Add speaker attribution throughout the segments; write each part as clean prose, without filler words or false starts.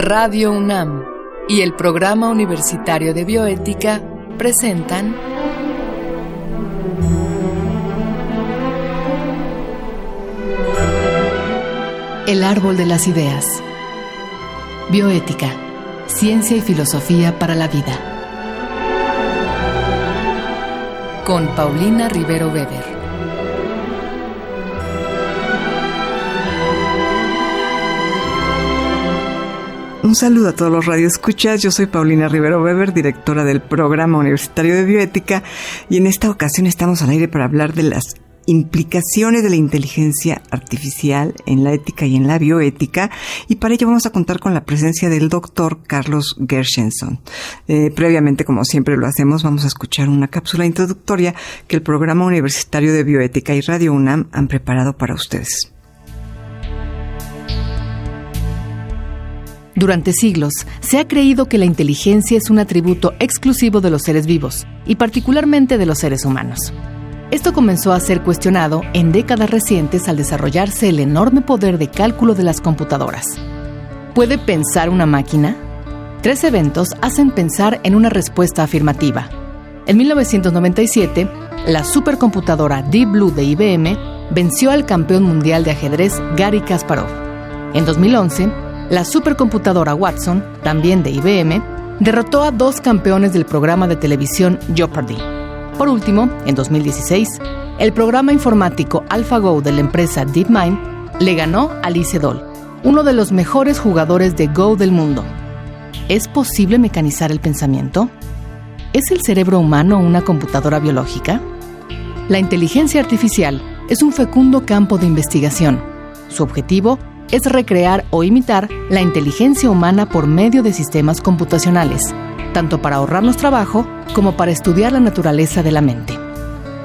Speaker 1: Radio UNAM y el Programa Universitario de Bioética presentan El Árbol de las Ideas. Bioética, ciencia y filosofía para la vida. Con Paulina Rivero Weber.
Speaker 2: Un saludo a todos los radioescuchas. Yo soy Paulina Rivero Weber, directora del Programa Universitario de Bioética, y en esta ocasión estamos al aire para hablar de las implicaciones de la inteligencia artificial en la ética y en la bioética, y para ello vamos a contar con la presencia del doctor Carlos Gershenson. Previamente, como siempre lo hacemos, vamos a escuchar una cápsula introductoria que el Programa Universitario de Bioética y Radio UNAM han preparado para ustedes.
Speaker 3: Durante siglos, se ha creído que la inteligencia es un atributo exclusivo de los seres vivos, y particularmente de los seres humanos. Esto comenzó a ser cuestionado en décadas recientes al desarrollarse el enorme poder de cálculo de las computadoras. ¿Puede pensar una máquina? 3 eventos hacen pensar en una respuesta afirmativa. En 1997, la supercomputadora Deep Blue de IBM venció al campeón mundial de ajedrez Garry Kasparov. En 2011, la supercomputadora Watson, también de IBM, derrotó a 2 campeones del programa de televisión Jeopardy! Por último, en 2016, el programa informático AlphaGo de la empresa DeepMind le ganó a Lee Sedol, uno de los mejores jugadores de Go del mundo. ¿Es posible mecanizar el pensamiento? ¿Es el cerebro humano una computadora biológica? La inteligencia artificial es un fecundo campo de investigación. Su objetivo es recrear o imitar la inteligencia humana por medio de sistemas computacionales, tanto para ahorrarnos trabajo como para estudiar la naturaleza de la mente.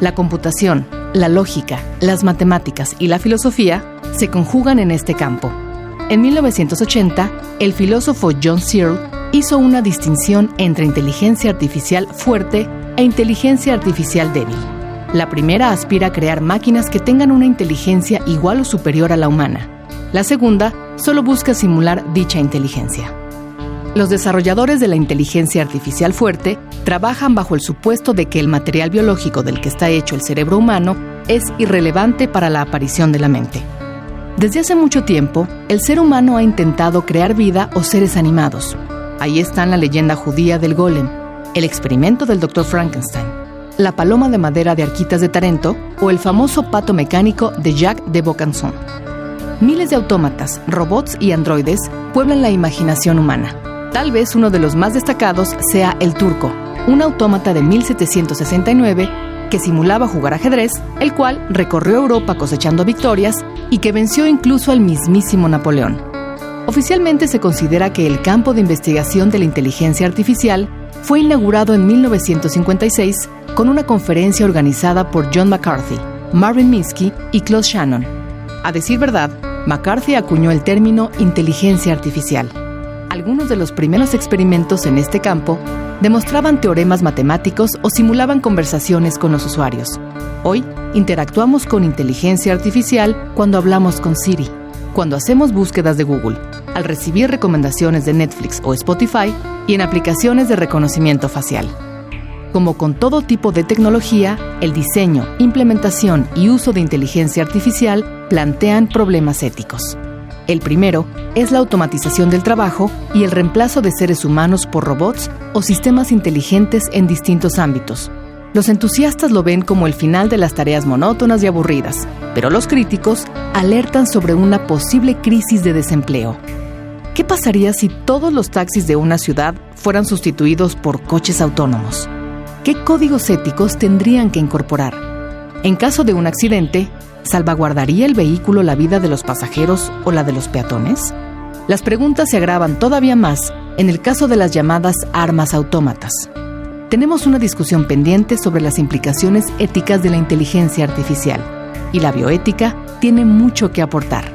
Speaker 3: La computación, la lógica, las matemáticas y la filosofía se conjugan en este campo. En 1980, el filósofo John Searle hizo una distinción entre inteligencia artificial fuerte e inteligencia artificial débil. La primera aspira a crear máquinas que tengan una inteligencia igual o superior a la humana. La segunda solo busca simular dicha inteligencia. Los desarrolladores de la inteligencia artificial fuerte trabajan bajo el supuesto de que el material biológico del que está hecho el cerebro humano es irrelevante para la aparición de la mente. Desde hace mucho tiempo, el ser humano ha intentado crear vida o seres animados. Ahí están la leyenda judía del golem, el experimento del Dr. Frankenstein, la paloma de madera de Arquitas de Tarento o el famoso pato mecánico de Jacques de Vaucanson. Miles de autómatas, robots y androides pueblan la imaginación humana. Tal vez uno de los más destacados sea el Turco, un autómata de 1769 que simulaba jugar ajedrez, el cual recorrió Europa cosechando victorias y que venció incluso al mismísimo Napoleón. Oficialmente se considera que el campo de investigación de la inteligencia artificial fue inaugurado en 1956 con una conferencia organizada por John McCarthy, Marvin Minsky y Claude Shannon. A decir verdad, McCarthy acuñó el término inteligencia artificial. Algunos de los primeros experimentos en este campo demostraban teoremas matemáticos o simulaban conversaciones con los usuarios. Hoy, interactuamos con inteligencia artificial cuando hablamos con Siri, cuando hacemos búsquedas de Google, al recibir recomendaciones de Netflix o Spotify y en aplicaciones de reconocimiento facial. Como con todo tipo de tecnología, el diseño, implementación y uso de inteligencia artificial plantean problemas éticos. El primero es la automatización del trabajo y el reemplazo de seres humanos por robots o sistemas inteligentes en distintos ámbitos. Los entusiastas lo ven como el final de las tareas monótonas y aburridas, pero los críticos alertan sobre una posible crisis de desempleo. ¿Qué pasaría si todos los taxis de una ciudad fueran sustituidos por coches autónomos? ¿Qué códigos éticos tendrían que incorporar? En caso de un accidente, ¿salvaguardaría el vehículo la vida de los pasajeros o la de los peatones? Las preguntas se agravan todavía más en el caso de las llamadas armas autómatas. Tenemos una discusión pendiente sobre las implicaciones éticas de la inteligencia artificial, y la bioética tiene mucho que aportar.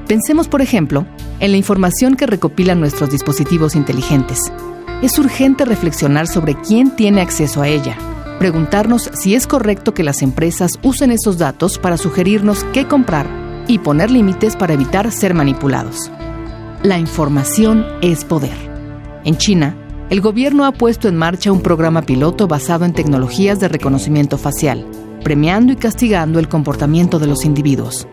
Speaker 3: Pensemos, por ejemplo, en la información que recopilan nuestros dispositivos inteligentes. Es urgente reflexionar sobre quién tiene acceso a ella, preguntarnos si es correcto que las empresas usen esos datos para sugerirnos qué comprar y poner límites para evitar ser manipulados. La información es poder. En China, el gobierno ha puesto en marcha un programa piloto basado en tecnologías de reconocimiento facial, premiando y castigando el comportamiento de los individuos.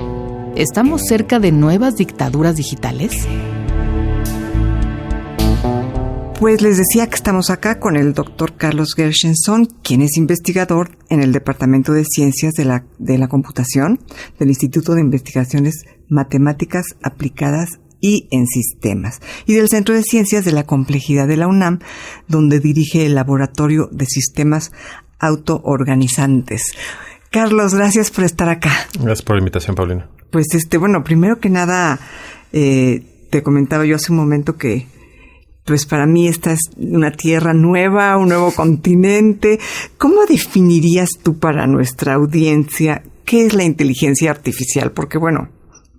Speaker 3: ¿Estamos cerca de nuevas dictaduras digitales?
Speaker 2: Pues les decía que estamos acá con el doctor Carlos Gershenson, quien es investigador en el Departamento de Ciencias de la Computación del Instituto de Investigaciones Matemáticas Aplicadas y en Sistemas, y del Centro de Ciencias de la Complejidad de la UNAM, donde dirige el Laboratorio de Sistemas Autoorganizantes. Carlos, gracias por estar acá.
Speaker 4: Gracias por la invitación, Paulina.
Speaker 2: Pues bueno, primero que nada, te comentaba yo hace un momento que pues para mí esta es una tierra nueva, un nuevo continente. ¿Cómo definirías tú para nuestra audiencia qué es la inteligencia artificial? Porque bueno,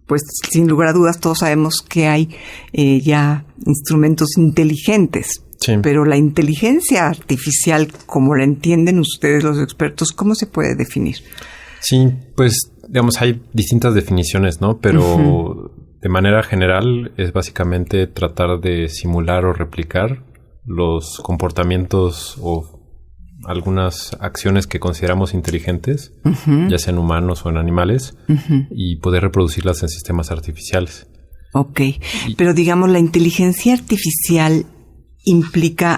Speaker 2: pues sin lugar a dudas todos sabemos que hay ya instrumentos inteligentes. Sí. Pero la inteligencia artificial, como la entienden ustedes los expertos, ¿cómo se puede definir?
Speaker 4: Sí, pues digamos hay distintas definiciones, ¿no? Pero de manera general es básicamente tratar de simular o replicar los comportamientos o algunas acciones que consideramos inteligentes, ya sean humanos o en animales, y poder reproducirlas en sistemas artificiales.
Speaker 2: Ok, pero digamos la inteligencia artificial implica,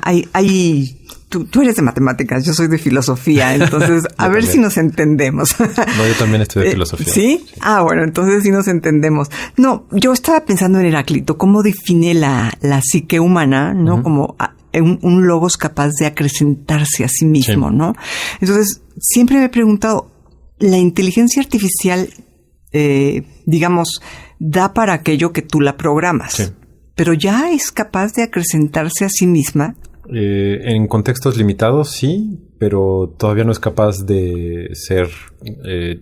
Speaker 2: tú eres de matemáticas, yo soy de filosofía, entonces a ver si nos entendemos.
Speaker 4: No, yo también estoy de filosofía.
Speaker 2: ¿Sí? Bueno, entonces sí nos entendemos. No, yo estaba pensando en Heráclito, cómo define la psique humana, ¿no? Como un logos capaz de acrecentarse a sí mismo, sí. ¿No? Entonces, siempre me he preguntado, ¿la inteligencia artificial, digamos, da para aquello que tú la programas? Sí. ¿Pero ya es capaz de acrecentarse a sí misma?
Speaker 4: En contextos limitados, sí, pero todavía no es capaz de ser,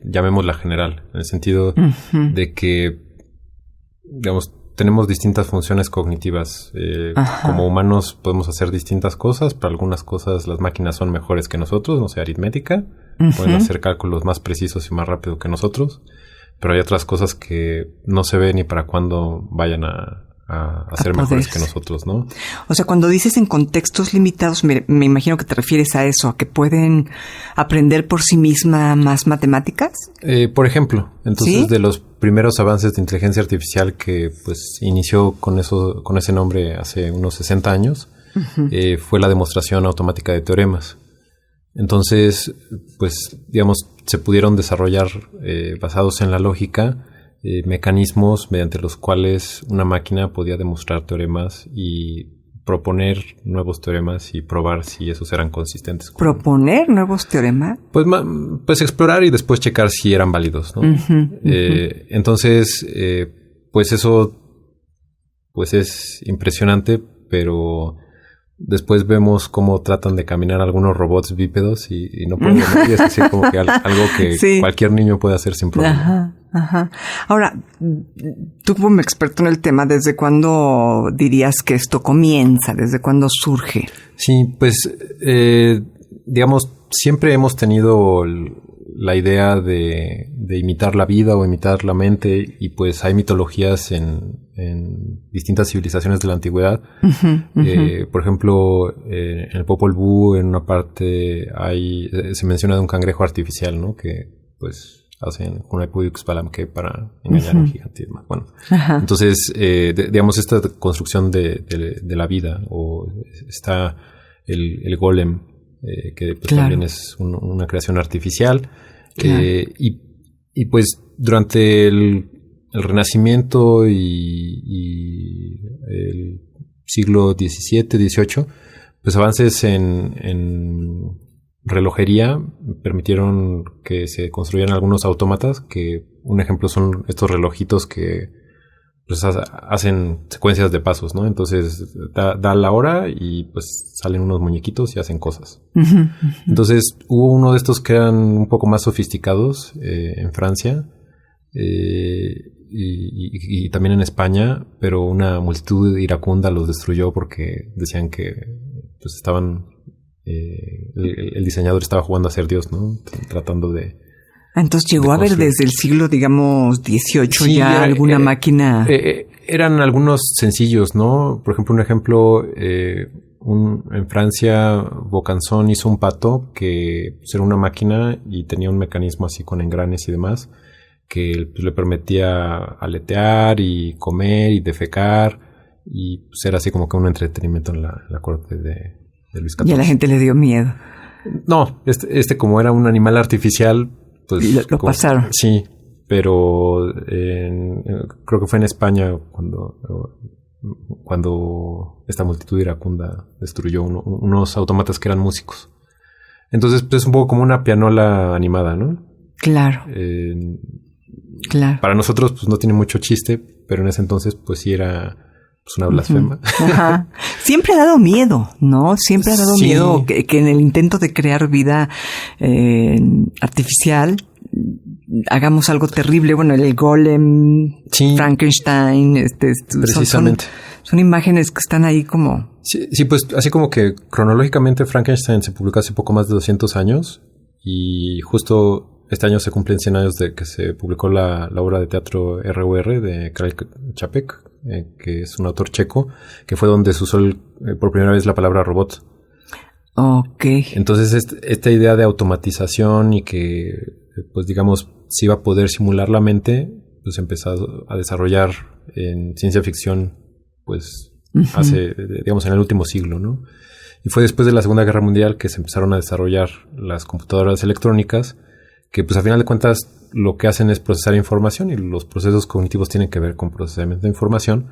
Speaker 4: llamémosla general, en el sentido de que, digamos, tenemos distintas funciones cognitivas. Como humanos podemos hacer distintas cosas. Para algunas cosas las máquinas son mejores que nosotros, no sé, aritmética. Pueden hacer cálculos más precisos y más rápido que nosotros. Pero hay otras cosas que no se ve ni para cuándo vayan a ser mejores que nosotros, ¿no?
Speaker 2: O sea, cuando dices en contextos limitados, me imagino que te refieres a eso, a que pueden aprender por sí misma más matemáticas.
Speaker 4: Por ejemplo, entonces
Speaker 2: ¿sí?
Speaker 4: De los primeros avances de inteligencia artificial que pues inició con ese nombre hace unos 60 años, fue la demostración automática de teoremas. Entonces, pues, digamos, se pudieron desarrollar basados en la lógica mecanismos mediante los cuales una máquina podía demostrar teoremas y proponer nuevos teoremas y probar si esos eran consistentes.
Speaker 2: ¿Proponer nuevos teoremas?
Speaker 4: Pues explorar y después checar si eran válidos, ¿no? Entonces, pues eso pues es impresionante, pero después vemos cómo tratan de caminar algunos robots bípedos y no pueden. Y es decir, como que algo que sí. Cualquier niño puede hacer sin problema.
Speaker 2: Ajá. Ahora, tú como experto en el tema, ¿desde cuándo dirías que esto comienza? ¿Desde cuándo surge?
Speaker 4: Sí, pues, digamos, siempre hemos tenido la idea de imitar la vida o imitar la mente, y pues hay mitologías en distintas civilizaciones de la antigüedad. Por ejemplo, en el Popol Vuh, en una parte se menciona de un cangrejo artificial, ¿no? Que pues hacen una Balamque para engañar a un gigante. Bueno, entonces, digamos, esta construcción de la vida, o está el golem, que pues, claro. También es una creación artificial. Claro. Y pues durante el Renacimiento y el siglo XVII, XVIII, pues avances en relojería permitieron que se construyeran algunos autómatas, que un ejemplo son estos relojitos que pues hacen secuencias de pasos, ¿no? Entonces da la hora y pues salen unos muñequitos y hacen cosas. Entonces hubo uno de estos que eran un poco más sofisticados en Francia y también en España, pero una multitud iracunda los destruyó porque decían que pues estaban el diseñador estaba jugando a ser Dios, ¿no? Tratando de...
Speaker 2: Entonces llegó a haber desde el siglo, digamos, XVIII sí, ya alguna máquina...
Speaker 4: Eran algunos sencillos, ¿no? Por ejemplo, en Francia, Vaucanson hizo un pato que pues, era una máquina y tenía un mecanismo así con engranes y demás que pues, le permitía aletear y comer y defecar y pues, era así como que un entretenimiento en la corte de Luis XIV.
Speaker 2: Y a la gente le dio miedo.
Speaker 4: No, como era un animal artificial, pues...
Speaker 2: Y lo pasaron.
Speaker 4: Sí, pero creo que fue en España cuando esta multitud iracunda destruyó unos autómatas que eran músicos. Entonces, pues es un poco como una pianola animada, ¿no?
Speaker 2: Claro. Claro.
Speaker 4: Para nosotros, pues no tiene mucho chiste, pero en ese entonces, pues sí era pues, una blasfema.
Speaker 2: Ajá. Siempre ha dado miedo, ¿no? Siempre ha dado miedo que en el intento de crear vida artificial hagamos algo terrible. Bueno, el Golem, Frankenstein,
Speaker 4: precisamente.
Speaker 2: Son imágenes que están ahí como...
Speaker 4: Sí, pues así como que cronológicamente Frankenstein se publicó hace poco más de 200 años y justo este año se cumplen 100 años de que se publicó la obra de teatro R.U.R. de Karel Čapek, que es un autor checo, que fue donde se usó por primera vez la palabra robot.
Speaker 2: Ok.
Speaker 4: Entonces esta idea de automatización y que, pues digamos, se iba a poder simular la mente, pues empezó a desarrollar en ciencia ficción, pues hace, digamos, en el último siglo, ¿no? Y fue después de la Segunda Guerra Mundial que se empezaron a desarrollar las computadoras electrónicas, que pues a final de cuentas lo que hacen es procesar información y los procesos cognitivos tienen que ver con procesamiento de información,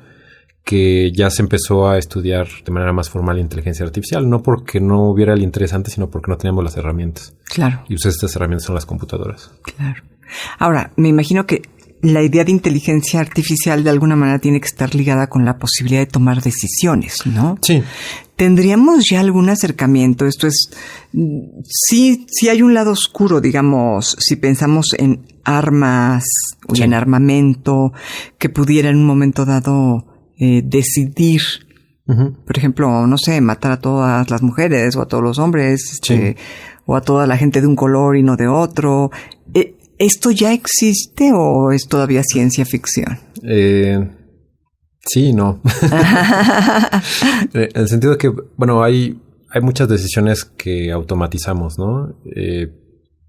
Speaker 4: que ya se empezó a estudiar de manera más formal la inteligencia artificial, no porque no hubiera el interés antes, sino porque no teníamos las herramientas.
Speaker 2: Claro.
Speaker 4: Y pues estas herramientas son las computadoras.
Speaker 2: Claro. Ahora, me imagino que la idea de inteligencia artificial de alguna manera tiene que estar ligada con la posibilidad de tomar decisiones, ¿no?
Speaker 4: Sí.
Speaker 2: ¿Tendríamos ya algún acercamiento? Esto es, sí hay un lado oscuro, digamos, si pensamos en armas y en armamento que pudiera en un momento dado decidir, por ejemplo, no sé, matar a todas las mujeres o a todos los hombres, o a toda la gente de un color y no de otro. ¿Esto ya existe o es todavía ciencia ficción?
Speaker 4: Sí, no. En el sentido de que, bueno, hay muchas decisiones que automatizamos, ¿no?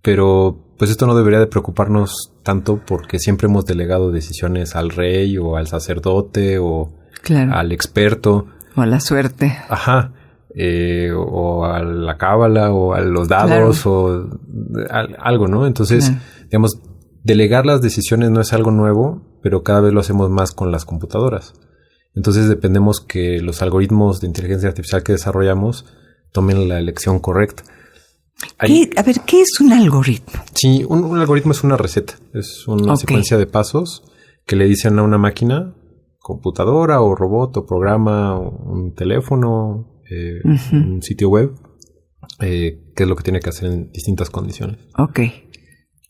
Speaker 4: Pero pues esto no debería de preocuparnos tanto porque siempre hemos delegado decisiones al rey o al sacerdote o al experto.
Speaker 2: O a la suerte.
Speaker 4: Ajá. O a la cábala o a los dados o algo, ¿no? Entonces, digamos, delegar las decisiones no es algo nuevo, pero cada vez lo hacemos más con las computadoras. Entonces dependemos que los algoritmos de inteligencia artificial que desarrollamos tomen la elección correcta.
Speaker 2: ¿Qué es un algoritmo?
Speaker 4: Sí, un algoritmo es una receta. Es una secuencia de pasos que le dicen a una máquina, computadora o robot o programa o un teléfono, un sitio web, qué es lo que tiene que hacer en distintas condiciones.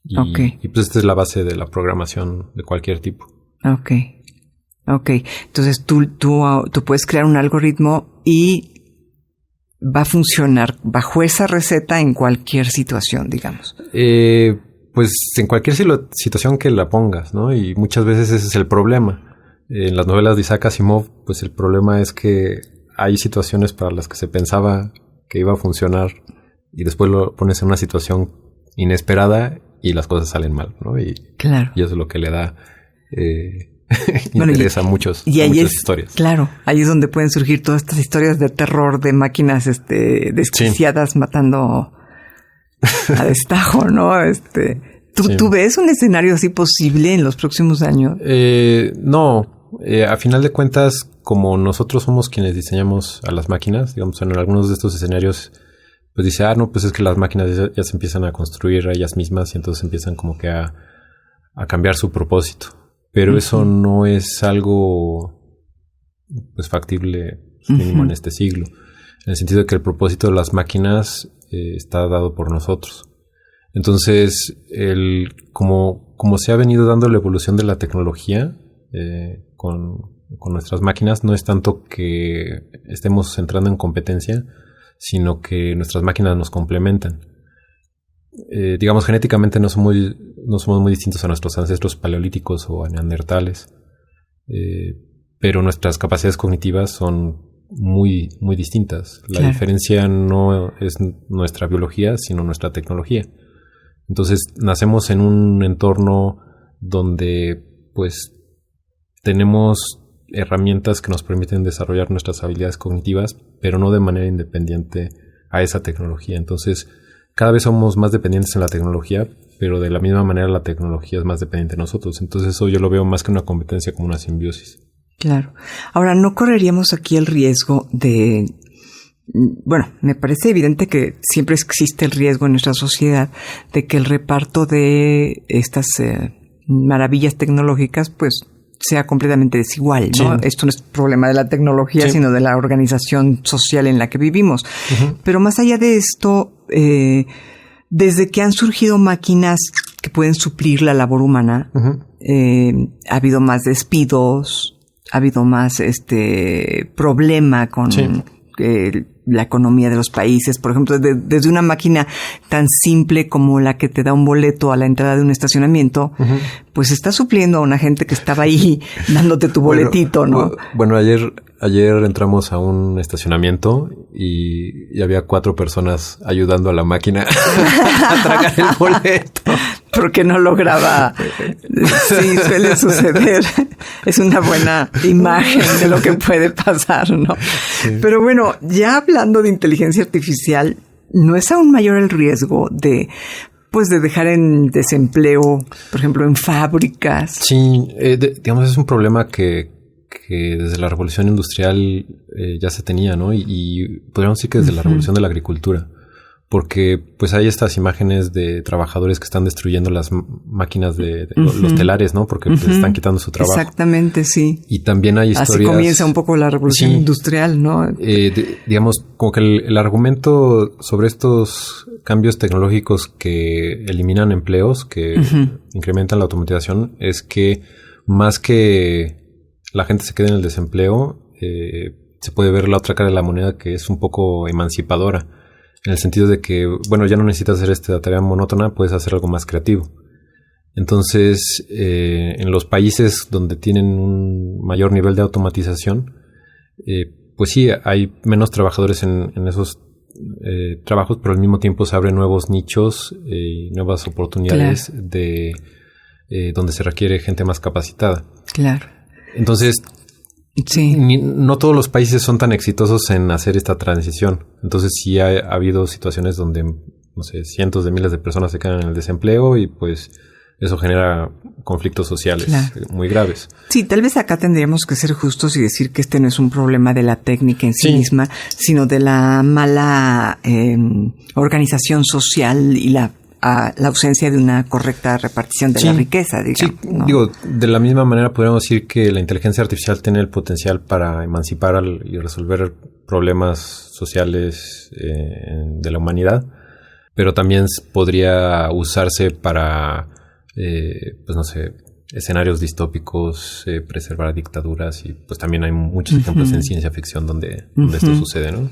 Speaker 4: Y pues esta es la base de la programación de cualquier tipo.
Speaker 2: Entonces tú puedes crear un algoritmo y va a funcionar bajo esa receta en cualquier situación, digamos.
Speaker 4: Pues en cualquier situación que la pongas, ¿no? Y muchas veces ese es el problema. En las novelas de Isaac Asimov, pues el problema es que hay situaciones para las que se pensaba que iba a funcionar y después lo pones en una situación inesperada y las cosas salen mal, ¿no? Y eso es lo que le da interés a muchas historias.
Speaker 2: Claro, ahí es donde pueden surgir todas estas historias de terror de máquinas desquiciadas matando a destajo, ¿no? ¿Tú ves un escenario así posible en los próximos años?
Speaker 4: No. A final de cuentas, como nosotros somos quienes diseñamos a las máquinas, digamos, en algunos de estos escenarios, pues dice, pues es que las máquinas ya se empiezan a construir a ellas mismas y entonces empiezan como que a cambiar su propósito. Pero eso no es algo pues factible mínimo en este siglo. En el sentido de que el propósito de las máquinas está dado por nosotros. Entonces, como se ha venido dando la evolución de la tecnología con nuestras máquinas, no es tanto que estemos entrando en competencia, sino que nuestras máquinas nos complementan. Digamos, genéticamente no somos muy distintos a nuestros ancestros paleolíticos o a neandertales. pero nuestras capacidades cognitivas son muy, muy distintas. La diferencia no es nuestra biología, sino nuestra tecnología. Entonces, nacemos en un entorno donde, pues, tenemos herramientas que nos permiten desarrollar nuestras habilidades cognitivas, pero no de manera independiente a esa tecnología. Entonces, cada vez somos más dependientes en la tecnología, pero de la misma manera la tecnología es más dependiente de nosotros. Entonces, eso yo lo veo más que una competencia, como una simbiosis.
Speaker 2: Claro. Ahora, ¿no correríamos aquí el riesgo de... Bueno, me parece evidente que siempre existe el riesgo en nuestra sociedad de que el reparto de estas maravillas tecnológicas, pues, sea completamente desigual, ¿no? Sí. Esto no es problema de la tecnología, sí, sino de la organización social en la que vivimos. Uh-huh. Pero más allá de esto, desde que han surgido máquinas que pueden suplir la labor humana, uh-huh, ha habido más despidos, ha habido más problema con la economía de los países. Por ejemplo, desde una máquina tan simple como la que te da un boleto a la entrada de un estacionamiento, uh-huh, pues está supliendo a una gente que estaba ahí dándote tu boletito, ¿no?
Speaker 4: Bueno, ayer entramos a un estacionamiento y había 4 personas ayudando a la máquina a tragar el boleto.
Speaker 2: Porque no lograba. Sí, suele suceder. Es una buena imagen de lo que puede pasar, ¿no? Sí. Pero bueno, ya hablando de inteligencia artificial, ¿no es aún mayor el riesgo de dejar en desempleo, por ejemplo, en fábricas?
Speaker 4: Sí, digamos, es un problema que desde la revolución industrial ya se tenía, ¿no? Y podríamos decir que desde, uh-huh, la revolución de la agricultura. Porque pues hay estas imágenes de trabajadores que están destruyendo las máquinas de uh-huh, los telares, ¿no? Porque, uh-huh, pues, están quitando su trabajo.
Speaker 2: Exactamente, sí.
Speaker 4: Y también hay historias...
Speaker 2: Así comienza un poco la revolución, sí, industrial, ¿no?
Speaker 4: Digamos, como que el argumento sobre estos cambios tecnológicos que eliminan empleos, que, uh-huh, incrementan la automatización, es que más que la gente se quede en el desempleo, se puede ver la otra cara de la moneda, que es un poco emancipadora. En el sentido de que, bueno, ya no necesitas hacer esta tarea monótona, puedes hacer algo más creativo. Entonces, en los países donde tienen un mayor nivel de automatización, pues sí, hay menos trabajadores en esos trabajos, pero al mismo tiempo se abren nuevos nichos y nuevas oportunidades, claro, de donde se requiere gente más capacitada.
Speaker 2: Claro.
Speaker 4: Entonces...
Speaker 2: Sí.
Speaker 4: No todos los países son tan exitosos en hacer esta transición. Entonces sí ha habido situaciones donde, no sé, cientos de miles de personas se quedan en el desempleo y pues eso genera conflictos sociales, claro, muy graves.
Speaker 2: Sí, tal vez acá tendríamos que ser justos y decir que este no es un problema de la técnica en sí, misma, sino de la mala organización social y la ausencia de una correcta repartición de, sí, la riqueza, digamos. Sí, ¿no?
Speaker 4: Digo, de la misma manera podríamos decir que la inteligencia artificial tiene el potencial para emancipar y resolver problemas sociales de la humanidad, pero también podría usarse para, pues no sé, escenarios distópicos, preservar dictaduras, y pues también hay muchos, uh-huh, ejemplos en ciencia ficción donde uh-huh, esto sucede, ¿no?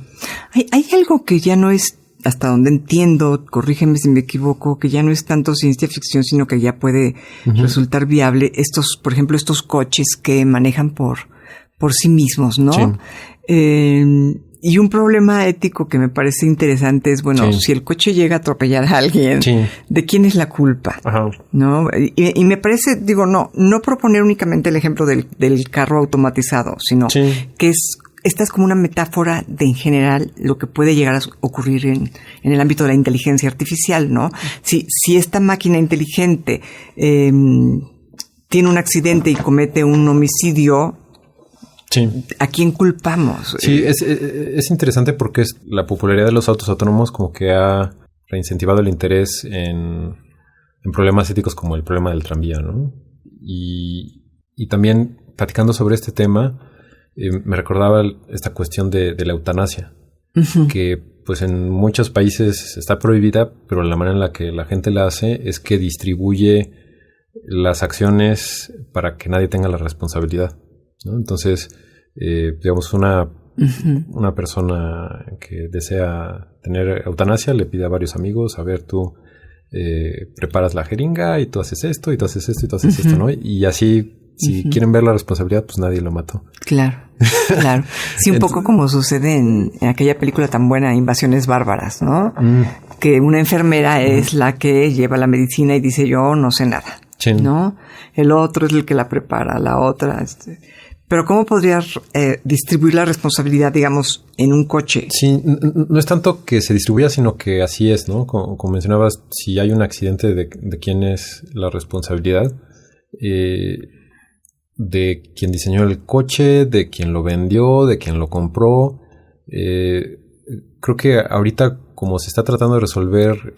Speaker 2: Hay algo que ya no es, hasta donde entiendo, corrígeme si me equivoco, que ya no es tanto ciencia ficción, sino que ya puede, uh-huh, resultar viable. Por ejemplo, estos coches que manejan por sí mismos, ¿no? Sí. Y un problema ético que me parece interesante es, bueno, sí, si el coche llega a atropellar a alguien, sí, ¿de quién es la culpa? Ajá. ¿No? Y me parece, digo, no proponer únicamente el ejemplo del carro automatizado, sino, sí, que esta es como una metáfora de, en general, lo que puede llegar a ocurrir en el ámbito de la inteligencia artificial, ¿no? Si esta máquina inteligente tiene un accidente y comete un homicidio, sí, ¿a quién culpamos?
Speaker 4: Sí, es interesante porque la popularidad de los autos autónomos como que ha reincentivado el interés en problemas éticos como el problema del tranvía, ¿no? Y también, platicando sobre este tema, me recordaba esta cuestión de la eutanasia, uh-huh, que pues en muchos países está prohibida, pero la manera en la que la gente la hace es que distribuye las acciones para que nadie tenga la responsabilidad, ¿no? Entonces, digamos, una persona que desea tener eutanasia le pide a varios amigos, a ver, tú preparas la jeringa y tú haces esto, y tú haces esto, y tú haces, uh-huh, esto, ¿no? Y así Si quieren ver la responsabilidad, pues nadie lo mató.
Speaker 2: Claro, claro. Sí, un poco como sucede en aquella película tan buena, Invasiones Bárbaras, ¿no? Que una enfermera es la que lleva la medicina y dice, yo no sé nada, ¿no? El otro es el que la prepara, la otra... Pero ¿cómo podrías distribuir la responsabilidad, digamos, en un coche?
Speaker 4: Sí, no es tanto que se distribuya, sino que así es, ¿no? Como mencionabas, si hay un accidente, ¿de quién es la responsabilidad? De quien diseñó el coche, de quien lo vendió, de quien lo compró. Creo que ahorita, como se está tratando de resolver,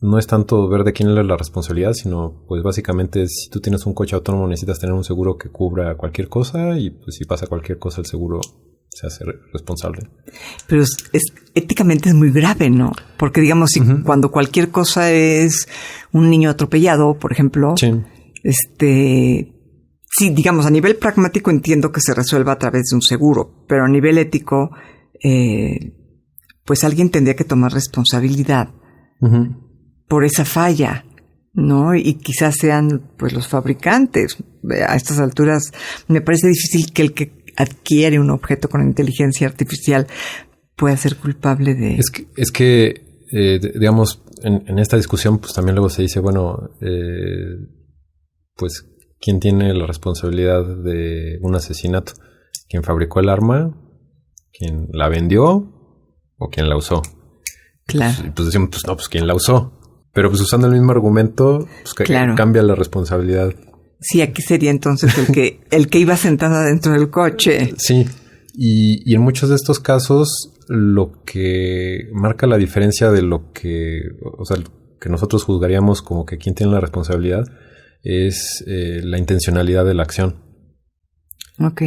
Speaker 4: no es tanto ver de quién es la responsabilidad, sino pues básicamente si tú tienes un coche autónomo necesitas tener un seguro que cubra cualquier cosa y pues si pasa cualquier cosa el seguro se hace responsable.
Speaker 2: Pero éticamente es muy grave, ¿no? Porque digamos, si cuando cualquier cosa es un niño atropellado, por ejemplo, sí, digamos, a nivel pragmático entiendo que se resuelva a través de un seguro, pero a nivel ético, pues alguien tendría que tomar responsabilidad por esa falla, ¿no? Y quizás sean, pues, los fabricantes. A estas alturas me parece difícil que el que adquiere un objeto con inteligencia artificial pueda ser culpable de...
Speaker 4: Es que digamos, en esta discusión, pues también luego se dice, bueno, pues, ¿quién tiene la responsabilidad de un asesinato? ¿Quién fabricó el arma? ¿Quién la vendió? ¿O quién la usó?
Speaker 2: Claro.
Speaker 4: Pues decimos, pues no, pues ¿quién la usó? Pero pues usando el mismo argumento, pues cambia la responsabilidad.
Speaker 2: Sí, aquí sería entonces el que iba sentado adentro del coche.
Speaker 4: Sí, y en muchos de estos casos lo que marca la diferencia de lo que, o sea, que nosotros juzgaríamos como que quién tiene la responsabilidad es la intencionalidad de la acción.
Speaker 2: Ok.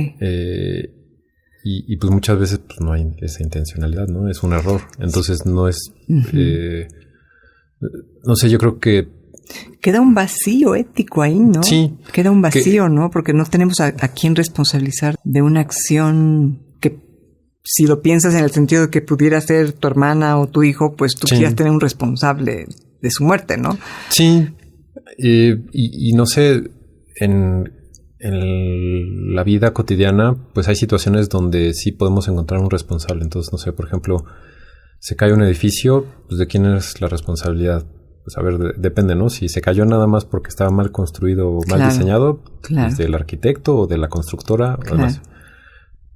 Speaker 4: Y pues muchas veces pues no hay esa intencionalidad, ¿no? Es un error. Entonces no es... no sé, yo creo que...
Speaker 2: Queda un vacío ético ahí, ¿no?
Speaker 4: Sí.
Speaker 2: Queda un vacío, ¿no? Porque no tenemos a quién responsabilizar de una acción que, si lo piensas en el sentido de que pudiera ser tu hermana o tu hijo, pues tú quieras tener un responsable de su muerte, ¿no?
Speaker 4: Sí. Y no sé, en la vida cotidiana, pues hay situaciones donde sí podemos encontrar un responsable. Entonces, no sé, por ejemplo, se cae un edificio, pues ¿de quién es la responsabilidad? Pues a ver, depende, ¿no? Si se cayó nada más porque estaba mal construido o mal diseñado, pues del arquitecto o de la constructora, además.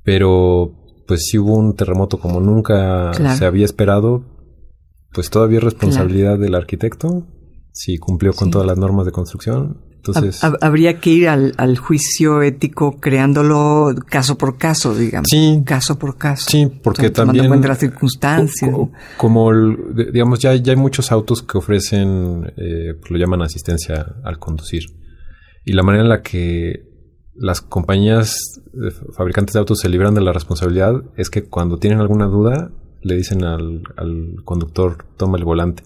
Speaker 4: Pero, pues si hubo un terremoto como nunca se había esperado, pues todavía es responsabilidad del arquitecto, si cumplió con todas las normas de construcción. Entonces,
Speaker 2: habría que ir al juicio ético creándolo caso por caso, digamos.
Speaker 4: Sí.
Speaker 2: Caso por caso.
Speaker 4: Sí, porque también...
Speaker 2: Tomando en cuenta las circunstancias.
Speaker 4: Como digamos, ya hay muchos autos que ofrecen, pues lo llaman asistencia al conducir. Y la manera en la que las compañías fabricantes de autos se libran de la responsabilidad es que cuando tienen alguna duda, le dicen al conductor, toma el volante.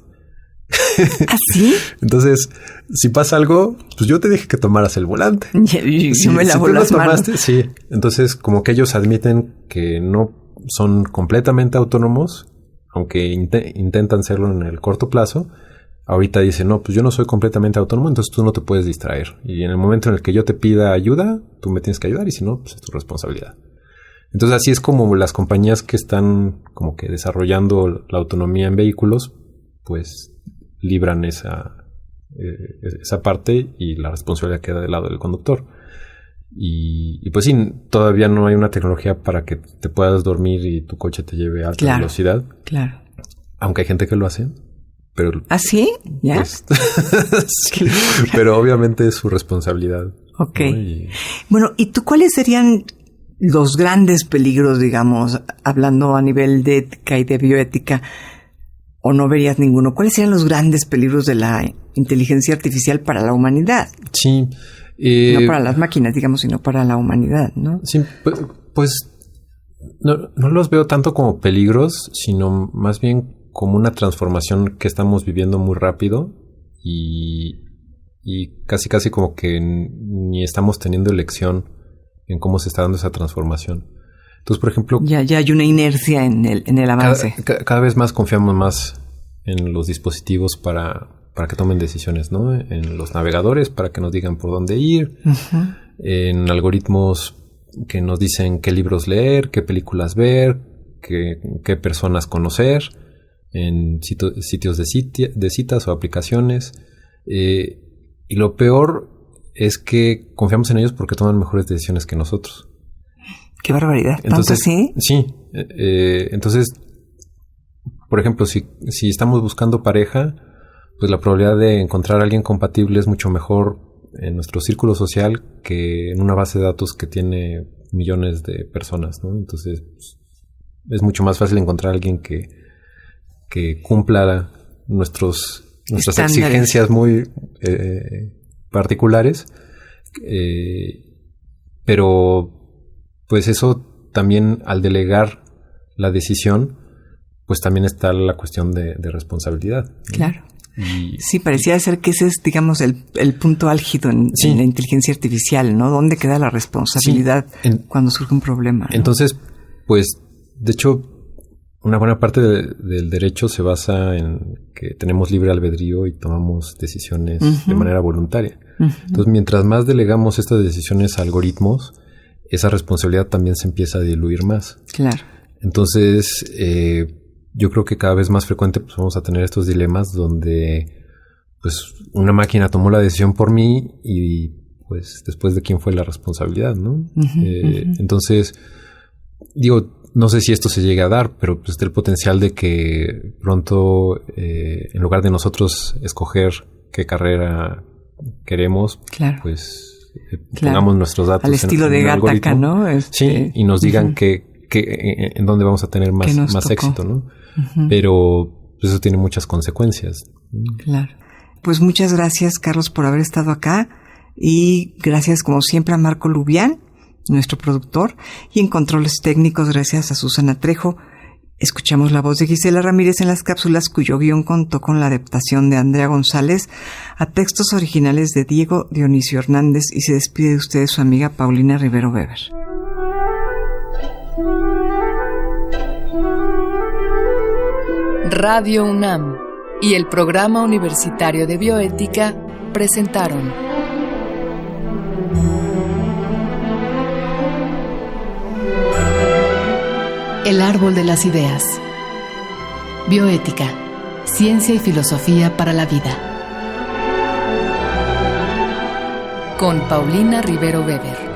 Speaker 2: ¿Ah, sí?
Speaker 4: Entonces, si pasa algo, pues yo te dije que tomaras el volante.
Speaker 2: Yo me lavo las manos.
Speaker 4: Sí. Entonces, como que ellos admiten que no son completamente autónomos, aunque intentan serlo en el corto plazo. Ahorita dicen, no, pues yo no soy completamente autónomo, entonces tú no te puedes distraer. Y en el momento en el que yo te pida ayuda, tú me tienes que ayudar y si no, pues es tu responsabilidad. Entonces, así es como las compañías que están como que desarrollando la autonomía en vehículos, pues libran esa parte y la responsabilidad queda del lado del conductor. Y pues sí, todavía no hay una tecnología para que te puedas dormir y tu coche te lleve a alta velocidad.
Speaker 2: Claro.
Speaker 4: Aunque hay gente que lo hace. Pero,
Speaker 2: ¿ah, sí? ¿Ya?
Speaker 4: Pues, sí, pero obviamente es su responsabilidad.
Speaker 2: Ok.
Speaker 4: ¿No?
Speaker 2: Bueno, ¿y tú cuáles serían los grandes peligros, digamos, hablando a nivel de ética y de bioética? ¿O no verías ninguno? ¿Cuáles serían los grandes peligros de la inteligencia artificial para la humanidad?
Speaker 4: Sí.
Speaker 2: No para las máquinas, digamos, sino para la humanidad, ¿no?
Speaker 4: Sí, pues no los veo tanto como peligros, sino más bien como una transformación que estamos viviendo muy rápido y casi como que ni estamos teniendo elección en cómo se está dando esa transformación. Entonces, por ejemplo...
Speaker 2: Ya hay una inercia en el avance.
Speaker 4: Cada vez más confiamos más en los dispositivos para que tomen decisiones, ¿no? En los navegadores para que nos digan por dónde ir. en algoritmos que nos dicen qué libros leer, qué películas ver, qué personas conocer, en sitios de citas o aplicaciones. Y lo peor es que confiamos en ellos porque toman mejores decisiones que nosotros.
Speaker 2: ¡Qué barbaridad!
Speaker 4: Entonces,
Speaker 2: ¿tanto sí?
Speaker 4: Sí. Entonces, por ejemplo, si estamos buscando pareja, pues la probabilidad de encontrar a alguien compatible es mucho mejor en nuestro círculo social que en una base de datos que tiene millones de personas, ¿no? Entonces, pues, es mucho más fácil encontrar a alguien que cumpla nuestras
Speaker 2: estándares,
Speaker 4: exigencias muy particulares. Pero, pues eso también, al delegar la decisión, pues también está la cuestión de responsabilidad, ¿no?
Speaker 2: Claro. Sí, parecía ser que ese es, digamos, el punto álgido en la inteligencia artificial, ¿no? ¿Dónde queda la responsabilidad cuando surge un problema, ¿no?
Speaker 4: Entonces, pues, de hecho, una buena parte del derecho se basa en que tenemos libre albedrío y tomamos decisiones de manera voluntaria. Entonces, mientras más delegamos estas decisiones a algoritmos, esa responsabilidad también se empieza a diluir más.
Speaker 2: Claro.
Speaker 4: Entonces, yo creo que cada vez más frecuente pues vamos a tener estos dilemas donde pues una máquina tomó la decisión por mí y pues después de quién fue la responsabilidad, ¿no? Entonces, digo, no sé si esto se llegue a dar, pero pues está el potencial de que pronto, en lugar de nosotros escoger qué carrera queremos,
Speaker 2: claro,
Speaker 4: pues pongamos nuestros datos
Speaker 2: al estilo de Gattaca, ¿no?
Speaker 4: Sí, y nos digan en dónde vamos a tener más éxito, ¿no? Pero pues, eso tiene muchas consecuencias.
Speaker 2: Claro. Pues muchas gracias, Carlos, por haber estado acá, y gracias como siempre a Marco Lubián, nuestro productor, y en controles técnicos gracias a Susana Trejo. Escuchamos la voz de Gisela Ramírez en las cápsulas, cuyo guión contó con la adaptación de Andrea González a textos originales de Diego Dionisio Hernández, y se despide de ustedes su amiga Paulina Rivero Weber.
Speaker 1: Radio UNAM y el Programa Universitario de Bioética presentaron El Árbol de las Ideas. Bioética, ciencia y filosofía para la vida. Con Paulina Rivero Weber.